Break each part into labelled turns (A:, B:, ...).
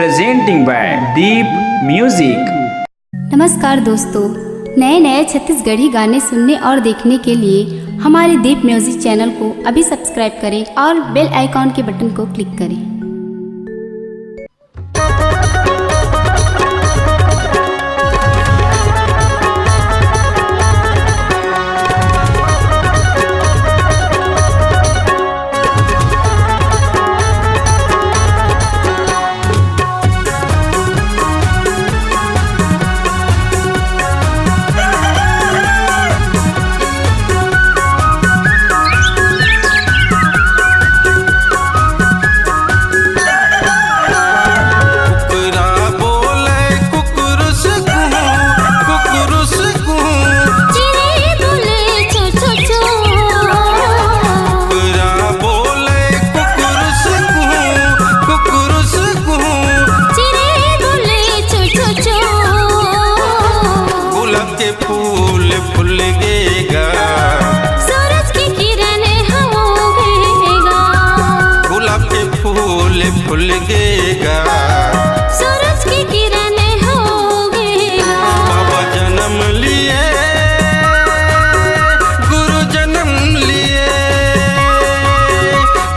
A: presenting by Deep Music।
B: नमस्कार दोस्तों, नए नए छत्तीसगढ़ी गाने सुनने और देखने के लिए हमारे दीप म्यूजिक चैनल को अभी सब्सक्राइब करें और बेल आइकॉन के बटन को क्लिक करें।
C: फूल फूल गेगा,
D: सूरज की किरणें होगेगा।
C: गुलाब के फूल फूल गेगा,
D: सूरज की किरणें होगेगा।
C: बाबा जन्म लिए, गुरु जन्म लिए,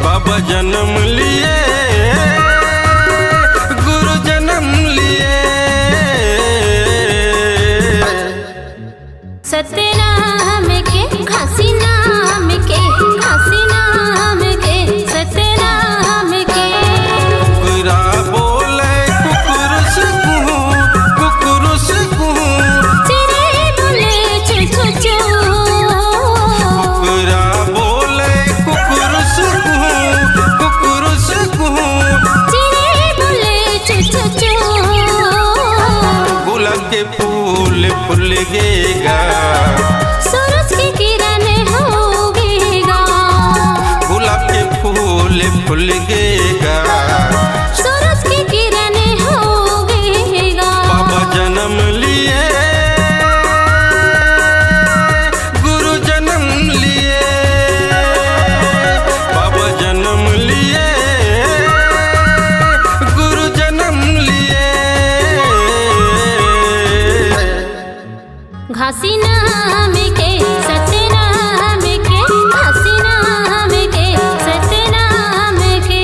C: बाबा जन्म लिए, गुरु जन्म लिए।
D: सतनाम के खासी नाम के, खासी नाम के, सतनाम के।
C: कुकुरा बोले कुकुरुस कुहू, कुकुरुस कुहू,
D: चिड़ै बोले चू चू चू।
C: कुकुरा बोले कुकुरुस कुहू, कुकुरुस कुहू,
D: चिड़ै बोले चू चू चू।
C: गुलाब के फूल फूल गेगा,
D: सूरज की किरणें होगेगा।
C: गुलाब के फूल फूल गेगा,
D: सूरज की किरणें होगेगा।
C: बाबा जन्म लिए, गुरु जन्म लिए, बाबा जन्म लिए, गुरु जन्म लिए।
D: घासी नाम के, सतनाम के, घासी नाम के, सतनाम के।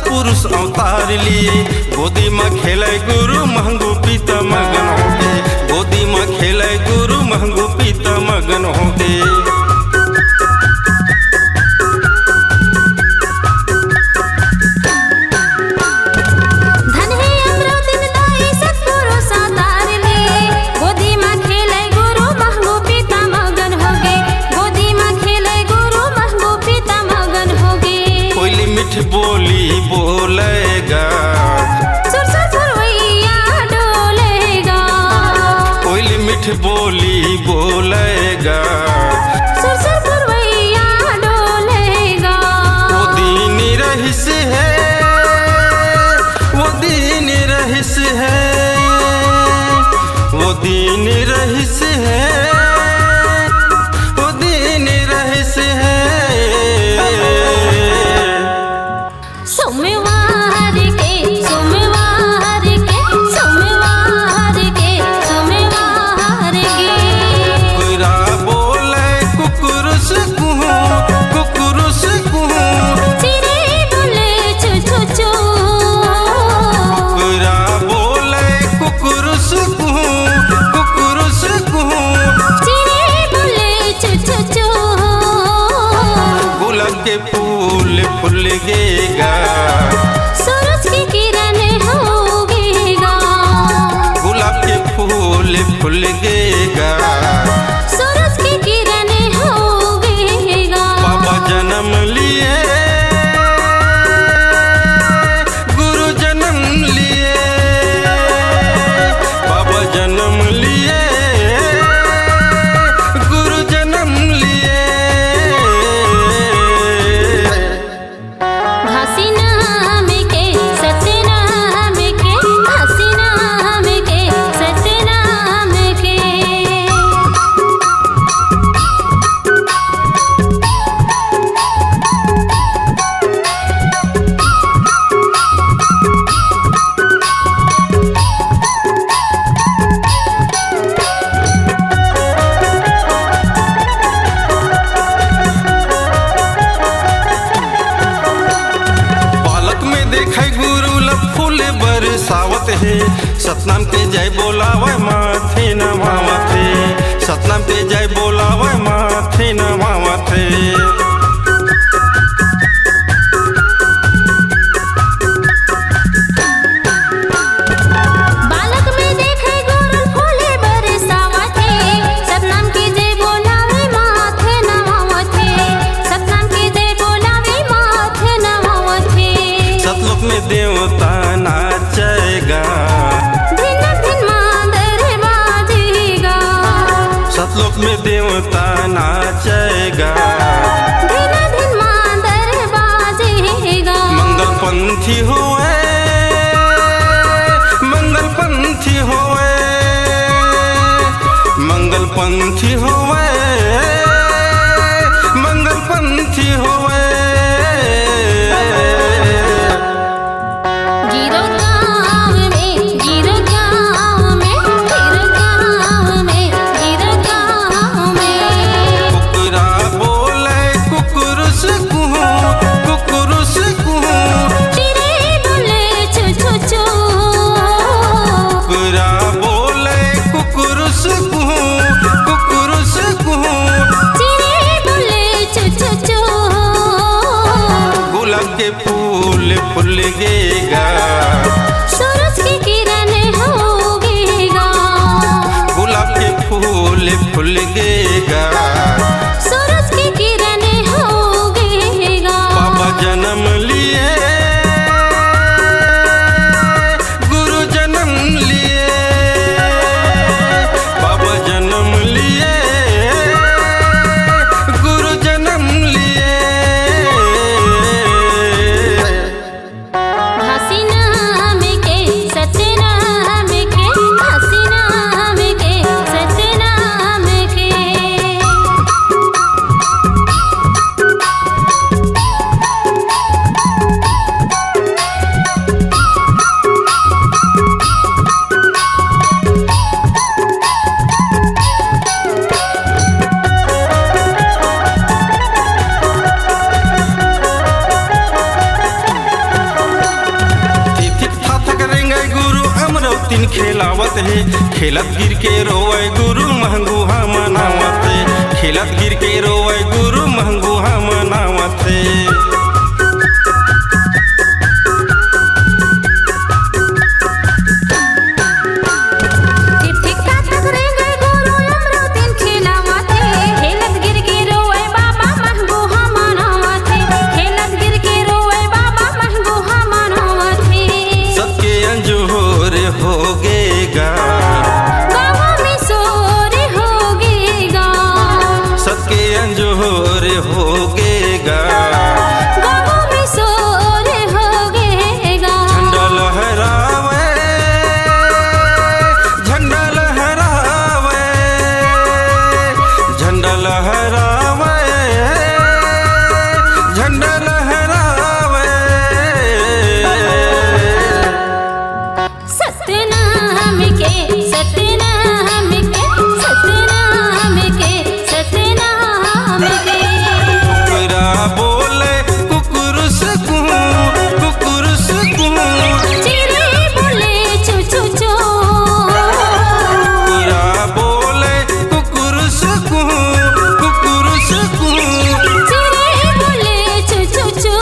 C: पुरुष अवतार लिए, गोदी में खेले गुरु महंगू पीता मगन हो गए, गोदी में खेले गुरु महंगू पीता मगन हो गए।
D: धन है अमरो दिन दाई सतपुरुष अवतार लिए, गोदी में खेले गुरु महंगू पीता मगन हो गए, गोदी में खेले गुरु महंगू पीता मगन हो गए।
C: कोयली मीठ बोली बोलेगा,
D: सुरसुर फुरवैया डोलेगा।
C: कोयली मीठ बोली बोलेगा,
D: सुरसुर फुरवैया डोलेगा।
C: वो दीन रहिस है, वो दीन रहिस है, वो दीन रहिस है, वो दीन रहिस है।
D: सोमवार के, सोमवार के, सोमवार के, सोमवार के।
C: कुकुरा बोले कुकुरुस कुहू, कुकुरुस कुहू,
D: चिड़ै बोले चू चू चू।
C: कुकुरा बोले कुकुरुस कुहू, कुकुरुस कुहू, लोक में देवता नाचेगा,
D: दिन दिन मांदर बाजेगा।
C: मंगल पंथी होए, मंगल पंथी होए, मंगल पंथी होए, मंगल पंथी होए।
D: गिरो गाँव में, गिरो गाँव में, गिरो गाँव में, गिरो गाँव में।
C: कुकरा बोले कुकुरुस कुहू, कुकुरुस कुहू,
D: चिड़ै बोले चू चू चू।
C: कुकरा बोले कुकुरुस कुहू, कुकुरुस कुहू,
D: चिड़ै बोले चू चू चू।
C: गुलाब के फूल फुलगेगा,
D: सूरज की किरण होगेगा,
C: गुलाब के फूल फुलगेगा।
D: सूरज की किरण होगेगा।
C: बाबा जन्म लिए, गुरु जन्म लिए, बाबा जन्म लिए, गुरु जन्म लिए।
D: घासी नाम के सत्य नाम के, घासी नाम के सत्य नाम के।
C: गुरु अमरौतीन खेलावत है, खेलत गिर के रोए गुरु महंगूहा मनावत है, खेलत गिर के रोए गुरु महंगूहा मनावत है। होगेगा,
D: गाँव में शोर होगेगा,
C: सबके अंजोर होगेगा,
D: गाँव में शोर होगेगा।
C: झंडा लहरावे, झंडा लहरावे, झंडा लहरावे, झंडा लहरावे।
D: सतनाम के, सतनाम के, सतनाम के, सतनाम के।
C: कुकरा बोले कुकुरुस कुहू, कुकुरुस कुहू,
D: चिड़ै बोले चू चू चू।
C: कुकरा बोले कुकुरुस कुहू, कुकुरुस कुहू,
D: चिड़ै बोले चू चू चू।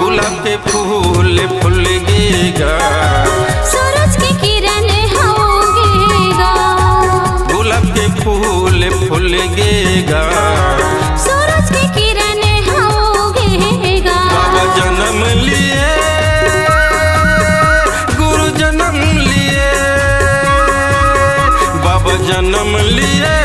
C: गुलाब के फूल फुलगेगा,
D: सूरज की किरण होगेगा,
C: गुलाब के फूल फुलगेगा।
D: सूरज की किरण होगेगा।
C: बाबा जन्म लिए, गुरु जन्म लिए, बाबा जन्म लिए,